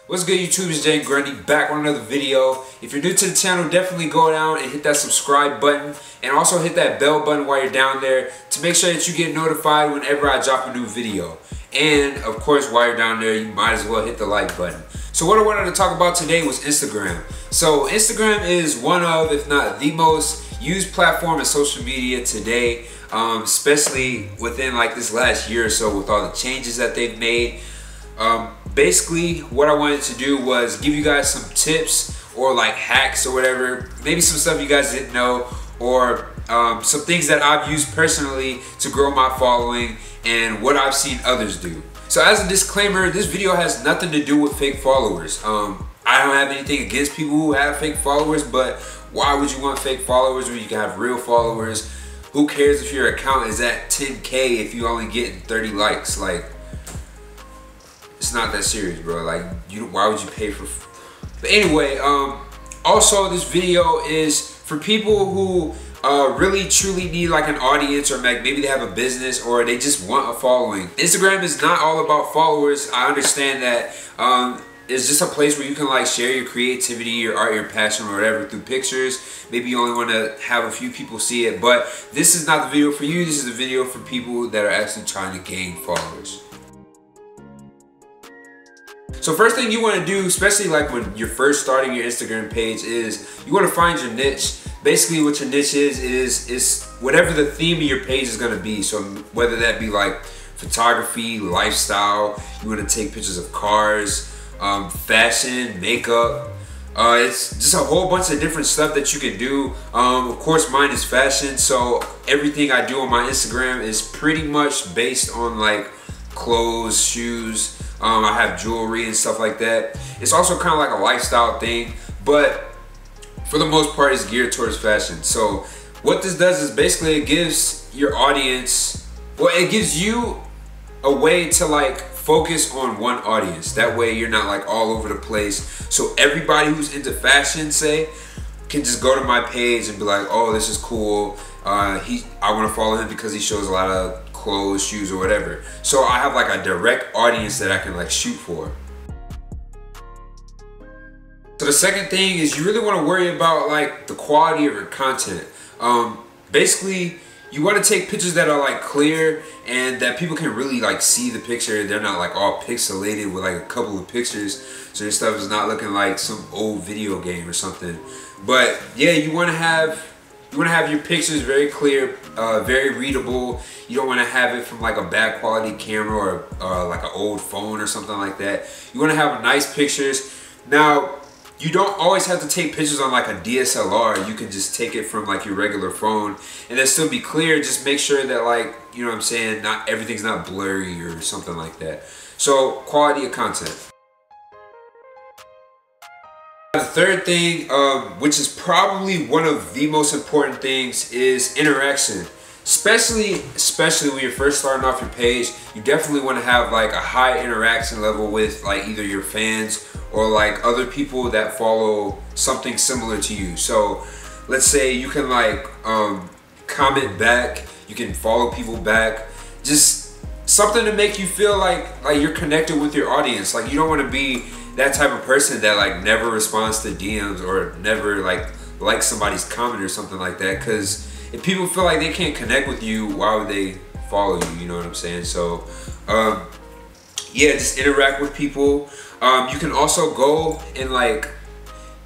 What's good, YouTube? It's Jay Grundy back on another video. If you're new to the channel, definitely go down and hit that subscribe button and also hit that bell button while you're down there to make sure that you get notified whenever I drop a new video. And of course, while you're down there, you might as well hit the like button. So what I wanted to talk about today was Instagram. So Instagram is one of, if not the most used platform in social media today, especially within like this last year or so with all the changes that they've made. Basically, what I wanted to do was give you guys some tips or like hacks or whatever, maybe some stuff you guys didn't know, or some things that I've used personally to grow my following and what I've seen others do. So as a disclaimer, this video has nothing to do with fake followers. I don't have anything against people who have fake followers, but why would you want fake followers when you can have real followers? Who cares if your account is at 10K if you only get 30 likes? Like, it's not that serious, bro. Like, why would you pay for? But anyway, also this video is for people who really truly need like an audience, or like maybe they have a business or they just want a following. Instagram is not all about followers. I understand that. It's just a place where you can like share your creativity, your art, your passion, or whatever through pictures. Maybe you only want to have a few people see it, but this is not the video for you. This is the video for people that are actually trying to gain followers. So first thing you want to do, especially like when you're first starting your Instagram page, is you want to find your niche. Basically what your niche is whatever the theme of your page is going to be. So whether that be like photography, lifestyle, you want to take pictures of cars, fashion, makeup. It's just a whole bunch of different stuff that you can do. Of course, mine is fashion, so everything I do on my Instagram is pretty much based on like clothes, shoes. I have jewelry and stuff like that. It's also kind of like a lifestyle thing, but for the most part, it's geared towards fashion. So what this does is basically it gives your audience, well, it gives you a way to like focus on one audience. That way you're not like all over the place. So everybody who's into fashion, say, can just go to my page and be like, oh, this is cool. I want to follow him because he shows a lot of clothes, shoes, or whatever. So I have like a direct audience that I can like shoot for. So the second thing is you really want to worry about like the quality of your content. Basically, you want to take pictures that are like clear and that people can really like see the picture. They're not like all pixelated with like a couple of pictures, so your stuff is not looking like some old video game or something. But yeah, you want to have your pictures very clear, very readable. You don't want to have it from like a bad quality camera or like an old phone or something like that. You want to have nice pictures. Now, you don't always have to take pictures on like a DSLR. You can just take it from like your regular phone and then still be clear. Just make sure that, like, you know what I'm saying, not everything's not blurry or something like that. So quality of content. The third thing, which is probably one of the most important things, is interaction. Especially when you're first starting off your page, you definitely want to have like a high interaction level with like either your fans or like other people that follow something similar to you. So let's say you can like comment back, you can follow people back, just something to make you feel like you're connected with your audience. Like, you don't want to be that type of person that like never responds to DMs or never like somebody's comment or something like that, because if people feel like they can't connect with you, why would they follow you? You know what I'm saying? So yeah, just interact with people. You can also go and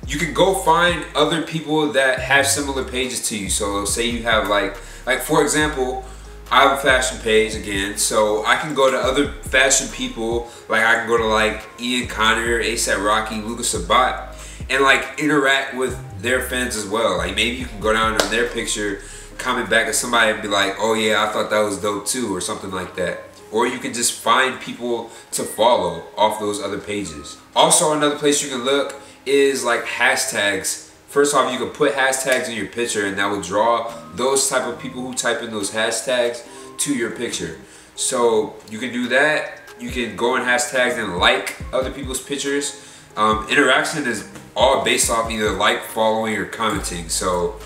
you can go find other people that have similar pages to you. So say you have like for example, I have a fashion page again, so I can go to other fashion people. Like, I can go to like Ian Connor, ASAP Rocky, Lucas Sabat, and like interact with their fans as well. Like, maybe you can go down on their picture, comment back to somebody and be like, oh yeah, I thought that was dope too, or something like that. Or you can just find people to follow off those other pages. Also, another place you can look is like hashtags. First off, you can put hashtags in your picture and that will draw those type of people who type in those hashtags to your picture. So you can do that. You can go in hashtags and like other people's pictures. Interaction is all based off either like, following, or commenting. So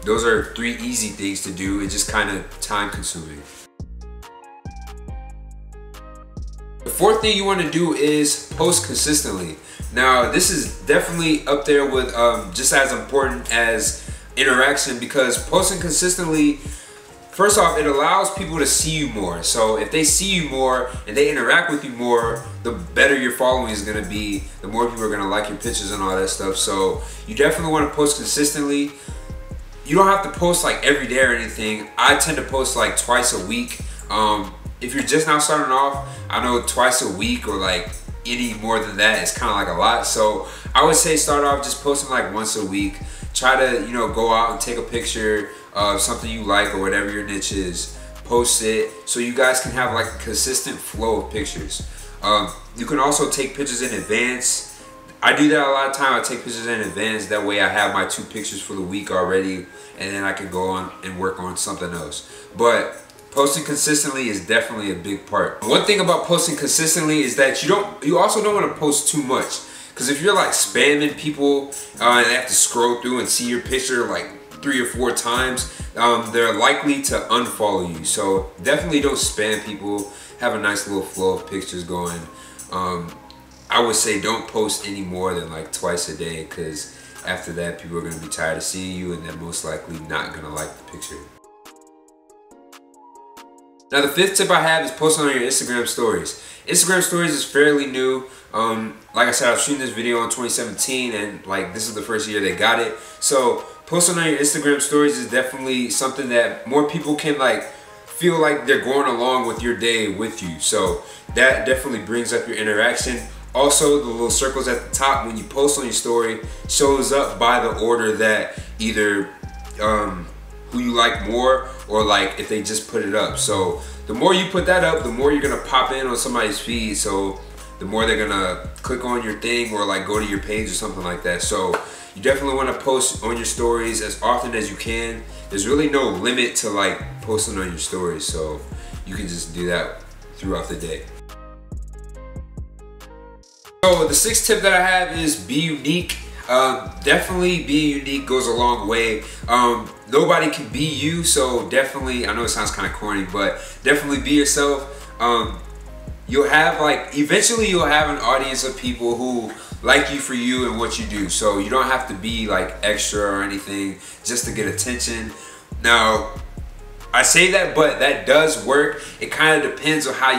those are 3 easy things to do. It's just kind of time consuming. The The fourth thing you want to do is post consistently. Now, this is definitely up there with just as important as interaction, because posting consistently, first off, it allows people to see you more. So if they see you more and they interact with you more, the better your following is going to be, the more people are going to like your pictures and all that stuff. So you definitely want to post consistently. You don't have to post like every day or anything. I tend to post like twice a week. If you're just now starting off, I know twice a week or like any more than that is kind of like a lot. So I would say start off just posting like once a week. Try to, you know, go out and take a picture of something you like or whatever your niche is. Post it so you guys can have like a consistent flow of pictures. You can also take pictures in advance. I do that a lot of time. I take pictures in advance. That way I have my 2 pictures for the week already, and then I can go on and work on something else. But posting consistently is definitely a big part. One thing about posting consistently is that you also don't want to post too much. Because if you're like spamming people and they have to scroll through and see your picture like 3 or 4 times, they're likely to unfollow you. So definitely don't spam people. Have a nice little flow of pictures going. I would say don't post any more than like twice a day, because after that people are going to be tired of seeing you and they're most likely not going to like the picture. Now the 5th tip I have is posting on your Instagram stories. Instagram stories is fairly new. Like I said, I was shooting this video in 2017 and like this is the first year they got it. So posting on your Instagram stories is definitely something that more people can like feel like they're going along with your day with you. So that definitely brings up your interaction. Also, the little circles at the top when you post on your story shows up by the order that either who you like more, or like if they just put it up. So the more you put that up, the more you're gonna pop in on somebody's feed. So the more they're gonna click on your thing or like go to your page or something like that. So you definitely want to post on your stories as often as you can. There's really no limit to like posting on your stories, so you can just do that throughout the day. So the 6th tip that I have is be unique. Definitely being unique goes a long way. Nobody can be you, so definitely, I know it sounds kind of corny, but definitely be yourself. You'll have like, eventually you'll have an audience of people who like you for you and what you do. So you don't have to be like extra or anything just to get attention. Now, I say that, but that does work. It kind of depends on how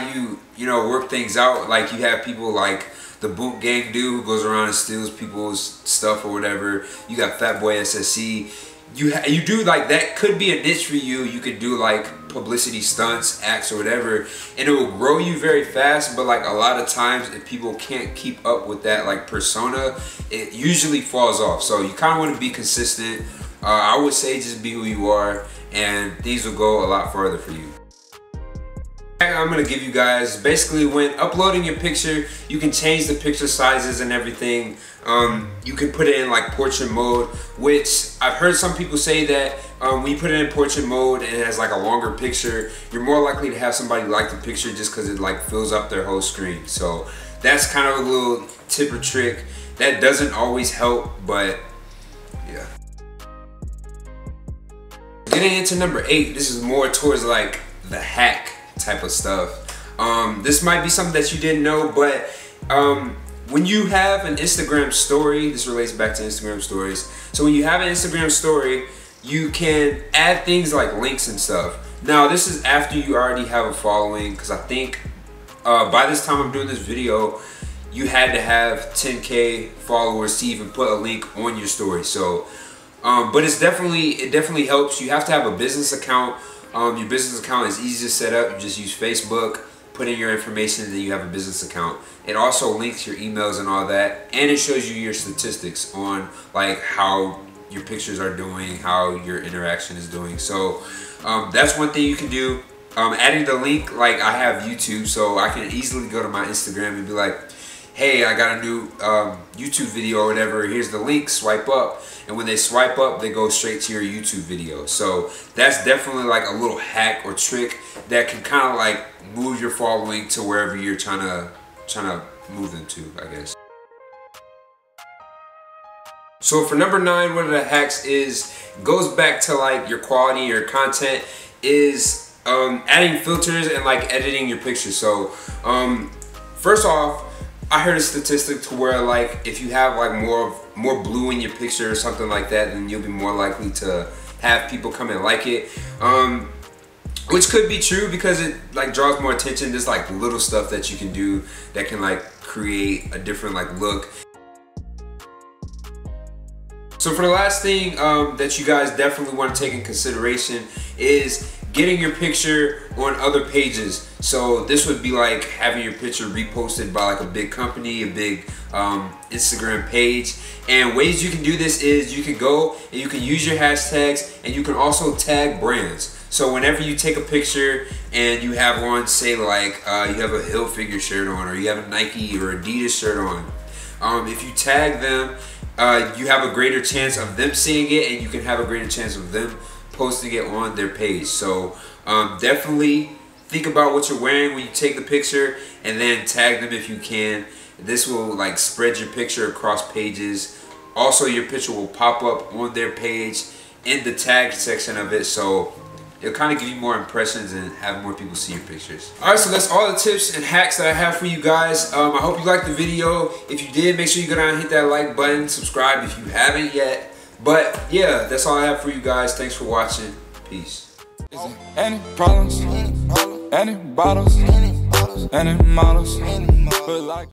you know, work things out. Like you have people like the Boot Gang dude who goes around and steals people's stuff or whatever. You got Fat Boy SSC. You do like, that could be a niche for you. You could do like publicity stunts, acts or whatever, and it will grow you very fast. But like a lot of times if people can't keep up with that like persona, it usually falls off. So you kind of want to be consistent. I would say just be who you are and things will go a lot farther for you. I'm gonna give you guys basically, when uploading your picture, you can change the picture sizes and everything. You can put it in like portrait mode, which I've heard some people say that when you put it in portrait mode and it has like a longer picture, you're more likely to have somebody like the picture just because it like fills up their whole screen. So that's kind of a little tip or trick. That doesn't always help, but yeah. Getting into number 8, this is more towards like the hack type of stuff. This might be something that you didn't know, but when you have an Instagram story, this relates back to Instagram stories. So when you have an Instagram story, you can add things like links and stuff. Now this is after you already have a following, because I think by this time I'm doing this video, you had to have 10K followers to even put a link on your story. So but it definitely helps. You have to have a business account. Your business account is easy to set up. You just use Facebook, put in your information, and then you have a business account. It also links your emails and all that, and it shows you your statistics on like how your pictures are doing, how your interaction is doing. So that's one thing you can do. Adding the link, like I have YouTube, so I can easily go to my Instagram and be like, hey, I got a new YouTube video or whatever, here's the link, swipe up. And when they swipe up, they go straight to your YouTube video. So that's definitely like a little hack or trick that can kind of like move your following to wherever you're trying to move them to, I guess. So for number 9, one of the hacks goes back to like your quality, your content, is adding filters and like editing your pictures. So First off, I heard a statistic to where like if you have like more blue in your picture or something like that, then you'll be more likely to have people come and like it. Which could be true because it like draws more attention. There's like little stuff that you can do that can like create a different like look. So for the last thing that you guys definitely want to take in consideration is getting your picture on other pages. So this would be like having your picture reposted by like a big company, a big Instagram page. And ways you can do this is you can go and you can use your hashtags, and you can also tag brands. So whenever you take a picture and you have on, say like you have a Hilfiger shirt on, or you have a Nike or Adidas shirt on, if you tag them, you have a greater chance of them seeing it, and you can have a greater chance of them posting it on their page. So definitely think about what you're wearing when you take the picture, and then tag them if you can. This will like spread your picture across pages. Also, your picture will pop up on their page in the tag section of it, so it'll kind of give you more impressions and have more people see your pictures. Alright, so that's all the tips and hacks that I have for you guys. I hope you liked the video. If you did, make sure you go down and hit that like button, subscribe if you haven't yet. But yeah, that's all I have for you guys. Thanks for watching. Peace. Any problems, any bottles, any models, but like